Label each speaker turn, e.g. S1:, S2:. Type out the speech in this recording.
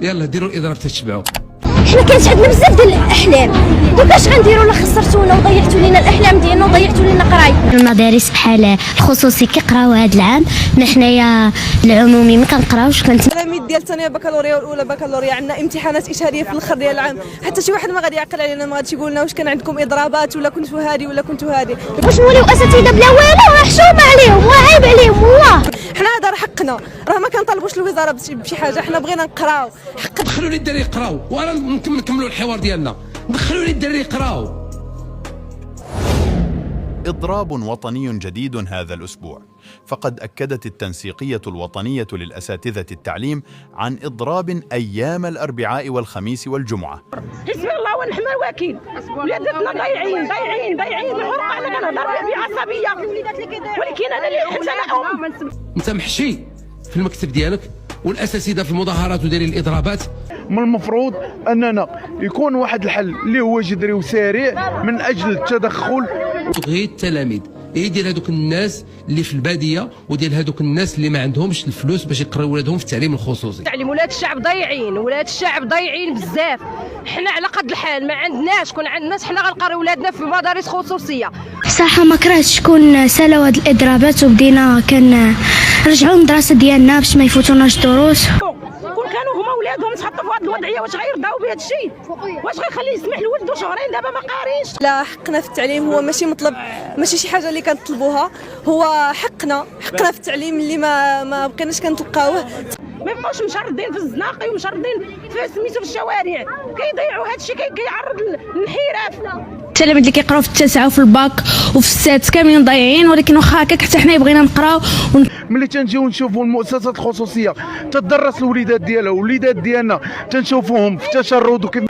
S1: يلا ديروا الاضراب تتبعوا.
S2: حنا كانت عندنا بزاف ديال الاحلام، دوكا اش غنديروا؟ لا خسرتونا وضيعتوا لينا الاحلام ديالنا وضيعتوا لينا قرايتنا.
S3: المدارس بحال الخصوصي كيقراو هذا العام، حنايا العمومي ما كنقراوش.
S4: التلاميذ ديال الثانيه بكالوريا والاولى بكالوريا عندنا امتحانات اشهاريه في الاخر ديال العام، حتى شي واحد ما غادي يعقل علينا، ما غاديش يقول لنا واش كان عندكم اضرابات ولا كنتوا هادي ولا كنتوا هادي.
S2: واش نوليو اساتذه بلا والو؟ حشومه عليهم وعيب عليهم والله.
S4: حنا هذا راه حقنا، راه ما كنطالبوش الوزاره بشي حاجه، حنا بغينا نقراو.
S1: دخلوا لي الدراري يقراو وانا نكملوا الحوار ديالنا. دخلوا لي الدراري يقراو.
S5: إضراب وطني جديد هذا الأسبوع، فقد أكدت التنسيقية الوطنية للأساتذة التعليم عن إضراب أيام الأربعاء والخميس والجمعة.
S6: حسبي الله ونعم الوكيل، ولادتنا ضايعين الحرقة. أنا كنهضر بعصبية، ولكن أنا اللي حتى أنا
S1: أنت محشي في المكتب ديالك والأساتذة في المظاهرات ودايرين الإضرابات.
S7: من المفروض أننا يكون واحد الحل اللي هو جذري وسريع من أجل التدخل.
S1: غير التلاميذ ديال هذوك الناس اللي في الباديه وديال هذوك الناس اللي ما عندهمش الفلوس باش يقراو ولادهم في التعليم الخصوصي.
S6: تعليم ولاد الشعب ضايعين، ولاد الشعب ضايعين بزاف. حنا على قد الحال ما عندناش، كون عندناش حنا غنقراو ولادنا في مدارس خصوصيه.
S3: صراحه ما كرهتش شكون سالاو هاد الاضرابات، وبدينا كنرجعوا للمدرسه ديالنا باش ما يفوتوناش دروس.
S6: كون كانوا هما ولادهم تحطوا في هذه الوضعيه، واش غيرضاو بهذا الشيء؟ واش غيخلي يسمح لولده شهرين دابا ما قاريش؟
S4: لا، حقنا في التعليم هو ماشي مطلب، ماشي شي حاجه اللي كنطلبوها، هو حقنا في التعليم اللي ما بقيناش كنتلقاوه.
S6: ما يبقاوش مشردين في الزناقي ومشردين في سميتو في الشوارع، كيضيعوا هذا الشيء، كيعرض للانحراف.
S8: التلاميذ اللي كيقراو في التاسعه وفي الباك وفي السادس كاملين ضايعين، ولكن واخا هكاك حتى حنا بغينا نقراو.
S7: ملي تنجيو نشوفوا المؤسسات الخصوصيه تدرس الوليدات ديالها والوليدات ديالنا تنشوفوهم في تشرد وكيف